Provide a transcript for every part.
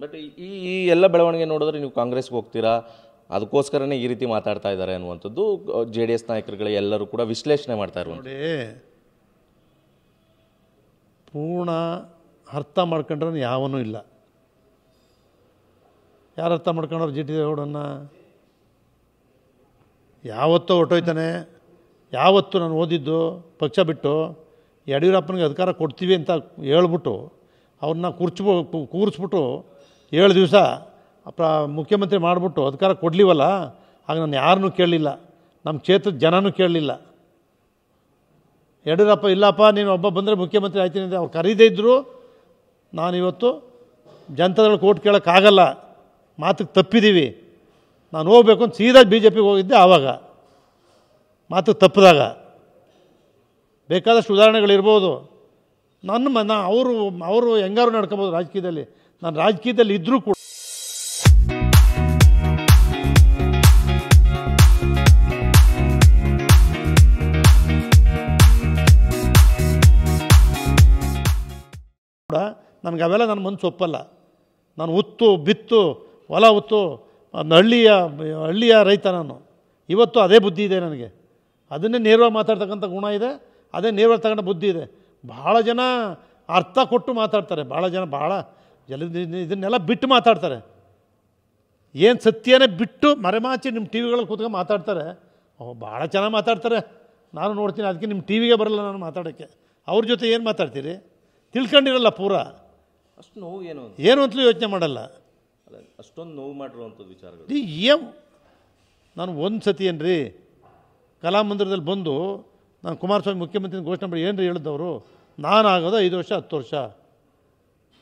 But ಈ ಎಲ್ಲ ಬೆಳವಣಿಗೆ ನೋಡಿದ್ರೆ ನೀವು ಕಾಂಗ್ರೆಸ್ಗೆ ಹೋಗ್ತೀರಾ, ಅದಕ್ಕೋಸ್ಕರನೇ ಈ ರೀತಿ ಮಾತಾಡ್ತಾ ಇದ್ದಾರೆ ಅನ್ನುವಂಥದ್ದು JDS ನಾಯಕರುಗಳು ಎಲ್ಲರೂ ಕೂಡ ವಿಶ್ಲೇಷಣೆ ಮಾಡ್ತಾ ಇರುವಂಥ. ನೋಡಿ, ಪೂರ್ಣ ಅರ್ಥ ಮಾಡ್ಕೊಂಡ್ರೆ ಯಾವನೂ ಇಲ್ಲ. ಯಾರು ಅರ್ಥ ಮಾಡ್ಕೊಂಡ್ರು GT ದೇವೇಗೌಡನ್ನ? ಯಾವತ್ತೋ ಹೊಟ್ಟೋಯ್ತಾನೆ. ಯಾವತ್ತು ನಾನು ಓದಿದ್ದು ಪಕ್ಷ ಬಿಟ್ಟು ಯಡಿಯೂರಪ್ಪನಿಗೆ ಅಧಿಕಾರ ಕೊಡ್ತೀವಿ ಅಂತ ಹೇಳ್ಬಿಟ್ಟು ಅವ್ರನ್ನ ಕೂರಿಸ್ಬಿಟ್ಟು 7 ದಿವಸ ಮುಖ್ಯಮಂತ್ರಿ ಮಾಡಿಬಿಟ್ಟು ಅಧಿಕಾರ ಕೊಡಲಿವಲ್ಲ, ಆಗ ನಾನು ಯಾರನ್ನೂ ಕೇಳಲಿಲ್ಲ, ನಮ್ಮ ಕ್ಷೇತ್ರದ ಜನನೂ ಕೇಳಲಿಲ್ಲ. ಯಡಿಯೂರಪ್ಪ ಇಲ್ಲಪ್ಪ ನೀನು ಒಬ್ಬ ಬಂದರೆ ಮುಖ್ಯಮಂತ್ರಿ ಆಯ್ತೀನಿ ಅಂತ ಅವ್ರು ಕರೀದೇ ಇದ್ದರು ನಾನಿವತ್ತು ಜನತಾದಳ ಕೋರ್ಟ್ ಕೇಳೋಕ್ಕಾಗಲ್ಲ, ಮಾತಿಗೆ ತಪ್ಪಿದ್ದೀವಿ, ನಾನು ಹೋಗ್ಬೇಕು ಅಂತ ಸೀದಾ BJPಗೆ ಹೋಗಿದ್ದೆ. ಆವಾಗ ಮಾತು ತಪ್ಪಿದಾಗ ಬೇಕಾದಷ್ಟು ಉದಾಹರಣೆಗಳಿರ್ಬೋದು. ಅವರು ಹೆಂಗಾರು ನಡ್ಕೊಬೋದು ರಾಜಕೀಯದಲ್ಲಿ. ನಾನು ರಾಜಕೀಯದಲ್ಲಿ ಇದ್ದರೂ ಕೂಡ ನನಗೆ ಅವೆಲ್ಲ ನನ್ನ ಮನಸ್ಸು ಒಪ್ಪಲ್ಲ. ನಾನು ಉತ್ತು ಬಿತ್ತು ಹೊಲ ಉತ್ತು ಹಳ್ಳಿಯ ರೈತ ನಾನು. ಇವತ್ತು ಅದೇ ಬುದ್ಧಿ ಇದೆ ನನಗೆ. ಅದನ್ನೇ ನೇರವಾಗಿ ಮಾತಾಡ್ತಕ್ಕಂಥ ಗುಣ ಇದೆ, ಅದೇ ನೇರವಾಗಿ ತಗೊಂಡ ಬುದ್ಧಿ ಇದೆ. ಭಾಳ ಜನ ಅರ್ಥ ಕೊಟ್ಟು ಮಾತಾಡ್ತಾರೆ, ಭಾಳ ಇದನ್ನೆಲ್ಲ ಬಿಟ್ಟು ಮಾತಾಡ್ತಾರೆ. ಏನು ಸತ್ಯನೇ ಬಿಟ್ಟು ಮರೆಮಾಚಿ ನಿಮ್ಮ ಟಿ ವಿಗಳಲ್ಲಿ ಕೂತ್ಕೊಂಡು ಮಾತಾಡ್ತಾರೆ. ಭಾಳ ಚೆನ್ನಾಗಿ ಮಾತಾಡ್ತಾರೆ, ನಾನು ನೋಡ್ತೀನಿ. ಅದಕ್ಕೆ ನಿಮ್ಮ ಟಿ ವಿಗೆ ಬರಲ್ಲ ನಾನು ಮಾತಾಡೋಕ್ಕೆ. ಅವ್ರ ಜೊತೆ ಏನು ಮಾತಾಡ್ತೀರಿ? ತಿಳ್ಕೊಂಡಿರಲ್ಲ ಪೂರ. ಅಷ್ಟು ನೋವು ಏನು ಅಂತಲೂ ಯೋಚನೆ ಮಾಡಲ್ಲ. ಅಷ್ಟೊಂದು ನೋವು ಮಾಡಿರುವಂಥದ್ದು ವಿಚಾರಗಳು. ಏನು ನಾನು ಒಂದು ಸತಿ ಏನ್ರಿ ಕಲಾಮಂದಿರದಲ್ಲಿ ಬಂದು ನಾನು ಕುಮಾರಸ್ವಾಮಿ ಮುಖ್ಯಮಂತ್ರಿ ಘೋಷಣೆ ಮಾಡಿ ಏನು ರೀ ಹೇಳಿದವರು, ನಾನು ಆಗೋದು 5 ವರ್ಷ 10 ವರ್ಷ.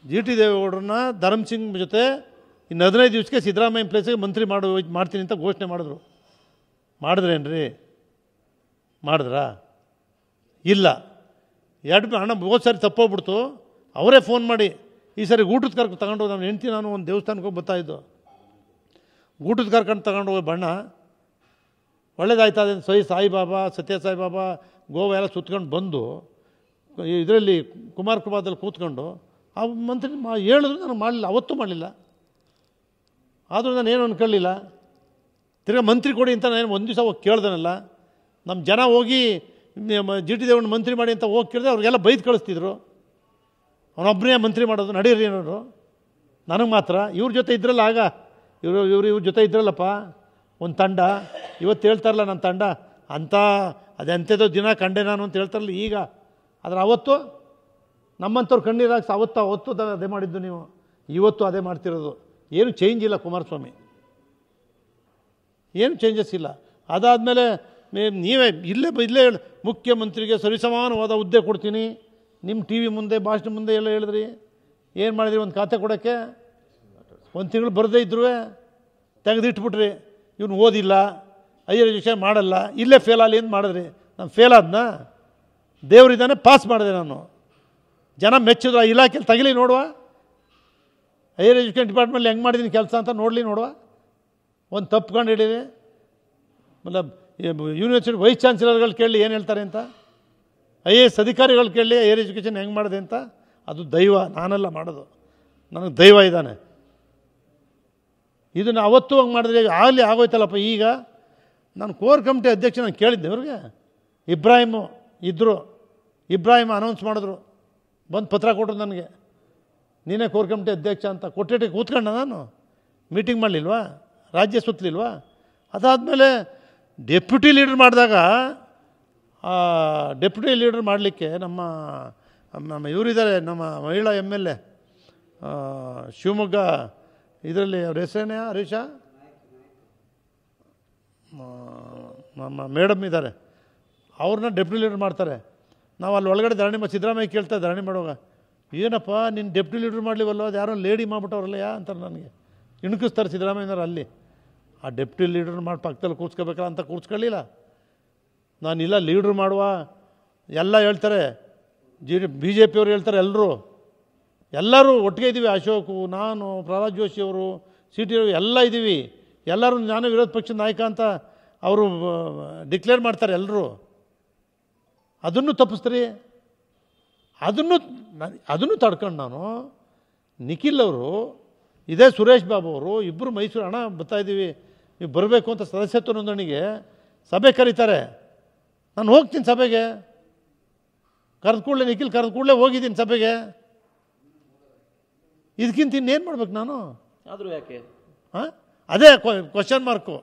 GT ದೇವೇಗೌಡರನ್ನ ಧರ್ಮಸಿಂಗ್ ಜೊತೆ ಇನ್ನು 15 ದಿವಸಕ್ಕೆ ಸಿದ್ದರಾಮಯ್ಯ ಪ್ಲೇಸಿಗೆ ಮಂತ್ರಿ ಮಾಡ್ತೀನಿ ಅಂತ ಘೋಷಣೆ ಮಾಡಿದ್ರು. ಮಾಡಿದ್ರೇನ್ರಿ? ಮಾಡಿದ್ರಾ? ಇಲ್ಲ. ಹಣ ಹೋದ ಸಾರಿ ತಪ್ಪೋಗ್ಬಿಡ್ತು. ಅವರೇ ಫೋನ್ ಮಾಡಿ ಈ ಸಾರಿ ಊಟದ ಕರ್ಕೊಂಡು ತಗೊಂಡು ನಾನು ಹೆಂಡ್ತಿ ನಾನು ಒಂದು ದೇವಸ್ಥಾನಕ್ಕೆ ಹೋಗಿ ಬರ್ತಾಯಿದ್ದು. ಊಟದ ಕರ್ಕೊಂಡು ತಗೊಂಡು ಹೋಗಿ ಬಣ್ಣ ಒಳ್ಳೇದಾಯ್ತದೆ ಸಾಯಿಬಾಬಾ ಸತ್ಯ ಸಾಯಿಬಾಬಾ ಗೋವಾ ಎಲ್ಲ ಸುತ್ಕೊಂಡು ಬಂದು ಇದರಲ್ಲಿ ಕುಮಾರದಲ್ಲಿ ಕೂತ್ಕೊಂಡು ಆ ಮಂತ್ರಿ ಹೇಳಿದ್ರು. ನಾನು ಮಾಡಲಿಲ್ಲ, ಅವತ್ತೂ ಮಾಡಲಿಲ್ಲ. ಆದರೂ ನಾನು ಏನು ಅನ್ಕೊಳ್ಳಿಲ್ಲ. ತಿರ್ಗಿ ಮಂತ್ರಿ ಕೊಡಿ ಅಂತ ನಾನು ಒಂದು ದಿವಸ ಹೋಗಿ ಕೇಳ್ದನಲ್ಲ. ನಮ್ಮ ಜನ ಹೋಗಿ GT ದೇವೇಗೌಡ ಮಂತ್ರಿ ಮಾಡಿ ಅಂತ ಹೋಗಿ ಕೇಳಿದ್ರೆ ಅವ್ರಿಗೆಲ್ಲ ಬೈದು ಕಳಿಸ್ತಿದ್ರು. ಅವನೊಬ್ಬನೇ ಮಂತ್ರಿ ಮಾಡೋದು ನಡೀರಿ ಅನ್ನೋರು. ನನಗೆ ಮಾತ್ರ ಇವ್ರ ಜೊತೆ ಇದ್ರಲ್ಲ, ಆಗ ಇವ್ರ ಜೊತೆ ಇದ್ರಲ್ಲಪ್ಪ ಒಂದು ತಂಡ. ಇವತ್ತು ಹೇಳ್ತಾರಲ್ಲ ನನ್ನ ತಂಡ ಅಂತ ಅದೆಂಥದ್ದು ದಿನ ಕಂಡೆ ನಾನು ಅಂತ ಹೇಳ್ತಾರಲ್ಲ ಈಗ. ಆದರೆ ಅವತ್ತು ನಮ್ಮಂಥವ್ರು ಕಣ್ಣೀರು ಹಾಕ್ಸಿ ಅವತ್ತು ಅದೇ ಮಾಡಿದ್ದು ನೀವು. ಇವತ್ತು ಅದೇ ಮಾಡ್ತಿರೋದು. ಏನು ಚೇಂಜ್ ಇಲ್ಲ ಕುಮಾರಸ್ವಾಮಿ, ಏನು ಚೇಂಜಸ್ ಇಲ್ಲ. ಅದಾದಮೇಲೆ ನೀವೇ ಇಲ್ಲೇ ಮುಖ್ಯಮಂತ್ರಿಗೆ ಸರಿಸಮಾನವಾದ ಹುದ್ದೆ ಕೊಡ್ತೀನಿ ನಿಮ್ಮ ಟಿ ವಿ ಮುಂದೆ ಭಾಷಣ ಮುಂದೆ ಎಲ್ಲ ಹೇಳಿದ್ರಿ. ಏನು ಮಾಡಿದ್ರಿ? ಒಂದು ಖಾತೆ ಕೊಡೋಕ್ಕೆ 1 ತಿಂಗಳು ಬರದೇ ಇದ್ರೂ ತೆಗೆದಿಟ್ಬಿಟ್ರಿ. ಇವನು ಓದಿಲ್ಲ, ಹೈಯರ್ ಎಜುಕೇಷನ್ ಮಾಡಲ್ಲ, ಇಲ್ಲೇ ಫೇಲ್ ಆಗಲಿ ಅಂತ ಮಾಡಿದ್ರಿ. ನಾನು ಫೇಲ್ ಆದ್ನ? ದೇವರಿದ್ದಾನೆ ಪಾಸ್ ಮಾಡಿದೆ ನಾನು. ಜನ ಮೆಚ್ಚಿದ್ರು. ಆ ಇಲಾಖೆಯಲ್ಲಿ ತಗಲಿ ನೋಡುವ, ಹೈಯರ್ ಎಜುಕೇಷನ್ ಡಿಪಾರ್ಟ್ಮೆಂಟಲ್ಲಿ ಹೆಂಗೆ ಮಾಡಿದ್ದೀನಿ ಕೆಲಸ ಅಂತ ನೋಡಲಿ ನೋಡುವ. ಒಂದು ತಪ್ಪುಕೊಂಡು ಹಿಡೀರಿ. ಯೂನಿವರ್ಸಿಟಿ ವೈಸ್ ಚಾನ್ಸಲರ್ಗಳು ಕೇಳಲಿ ಏನು ಹೇಳ್ತಾರೆ ಅಂತ, IAS ಅಧಿಕಾರಿಗಳು ಕೇಳಲಿ ಹೈಯರ್ ಎಜುಕೇಷನ್ ಹೆಂಗೆ ಮಾಡಿದೆ ಅಂತ. ಅದು ದೈವ, ನಾನೆಲ್ಲ ಮಾಡೋದು. ನನಗೆ ದೈವ ಇದ್ದಾನೆ. ಇದನ್ನು ಅವತ್ತು ಹಂಗೆ ಮಾಡಿದ್ರೆ ಆಗಲಿ ಆಗೋಯ್ತಲ್ಲಪ್ಪ. ಈಗ ನಾನು ಕೋರ್ ಕಮಿಟಿ ಅಧ್ಯಕ್ಷ ನಾನು ಕೇಳಿದ್ದೆ ಅವ್ರಿಗೆ. ಇಬ್ರಾಹಿಮು ಇದ್ದರು. ಇಬ್ರಾಹಿಮ್ ಅನೌನ್ಸ್ ಮಾಡಿದ್ರು, ಬಂದು ಪತ್ರ ಕೊಟ್ಟರು ನನಗೆ, ನೀನೇ ಕೋರ್ ಕಮಿಟಿ ಅಧ್ಯಕ್ಷ ಅಂತ. ಕೊಟ್ಟಿಟ್ಟು ಕೂತ್ಕೊಂಡ ನಾನು. ಮೀಟಿಂಗ್ ಮಾಡಲಿಲ್ವಾ? ರಾಜ್ಯ ಸುತ್ತಲಿಲ್ವಾ? ಅದಾದಮೇಲೆ ಡೆಪ್ಯೂಟಿ ಲೀಡರ್ ಮಾಡಿದಾಗ ಡೆಪ್ಯೂಟಿ ಲೀಡರ್ ಮಾಡಲಿಕ್ಕೆ ನಮ್ಮ ಇವರಿದ್ದಾರೆ, ನಮ್ಮ ಮಹಿಳಾ MLA ಶಿವಮೊಗ್ಗ ಇದರಲ್ಲಿ ಅವ್ರ ಹೆಸರೇನೇ ಹರೀಶ ನಮ್ಮ ಮೇಡಮ್ ಇದ್ದಾರೆ, ಅವ್ರನ್ನ ಡೆಪ್ಯೂಟಿ ಲೀಡರ್ ಮಾಡ್ತಾರೆ. ನಾವು ಅಲ್ಲಿ ಒಳಗಡೆ ಧರಣಿ ಸಿದ್ದರಾಮಯ್ಯ ಕೇಳ್ತಾರೆ ಧರಣಿ ಮಾಡುವಾಗ, ಏನಪ್ಪ ನಿನ್ನ ಡೆಪ್ಯೂಟಿ ಲೀಡರ್ ಮಾಡಲಿವಲ್ಲ, ಅದು ಯಾರೋ ಲೇಡಿ ಮಾಡ್ಬಿಟ್ಟವ್ರಲ್ಲ ಅಂತಾರೆ. ನನಗೆ ಇಣಕಿಸ್ತಾರೆ ಸಿದ್ದರಾಮಯ್ಯನವ್ರು ಅಲ್ಲಿ. ಆ ಡೆಪ್ಯೂಟಿ ಲೀಡರ್ ಮಾಡಿ ಪಕ್ಕದಲ್ಲಿ ಕೂರ್ಸ್ಕೋಬೇಕಲ್ಲ ಅಂತ ಕೂರ್ಸ್ಕೊಳ್ಳಿಲ್ಲ. ನಾನಿಲ್ಲ ಲೀಡ್ರ್ ಮಾಡುವ ಎಲ್ಲ ಹೇಳ್ತಾರೆ. BJP ಅವರು ಹೇಳ್ತಾರೆ, ಎಲ್ಲರೂ ಒಟ್ಟಿಗೆ ಇದ್ದೀವಿ. ಅಶೋಕು, ನಾನು, ಪ್ರಹ್ಲಾದ್ ಜೋಶಿ ಅವರು, CT ಎಲ್ಲ ಇದ್ದೀವಿ. ಎಲ್ಲರೂ ನಾನು ವಿರೋಧ ಪಕ್ಷದ ನಾಯಕ ಅಂತ ಅವರು ಡಿಕ್ಲೇರ್ ಮಾಡ್ತಾರೆ ಎಲ್ಲರೂ. ಅದನ್ನು ತಪ್ಪಿಸ್ತೀರಿ. ಅದನ್ನು ತಡ್ಕೊಂಡು ನಾನು ನಿಖಿಲ್ ಅವರು ಇದೇ ಸುರೇಶ್ ಬಾಬು ಅವರು ಇಬ್ಬರು ಮೈಸೂರು ಹಣ ಬರ್ತಾಯಿದ್ದೀವಿ ನೀವು ಬರಬೇಕು ಅಂತ ಸದಸ್ಯತ್ವ ನೋಂದಣಿಗೆ ಸಭೆ ಕರೀತಾರೆ. ನಾನು ಹೋಗ್ತೀನಿ ಸಭೆಗೆ, ಕರೆದು ಕೂಡಲೇ ನಿಖಿಲ್ ಕರೆದು ಕೂಡಲೇ ಹೋಗಿದ್ದೀನಿ ಸಭೆಗೆ. ಇದಕ್ಕಿಂತ ಇನ್ನೇನು ಮಾಡ್ಬೇಕು ನಾನು? ಆದರೂ ಯಾಕೆ? ಹಾಂ, ಅದೇ ಕ್ವಶನ್ ಮಾರ್ಕು.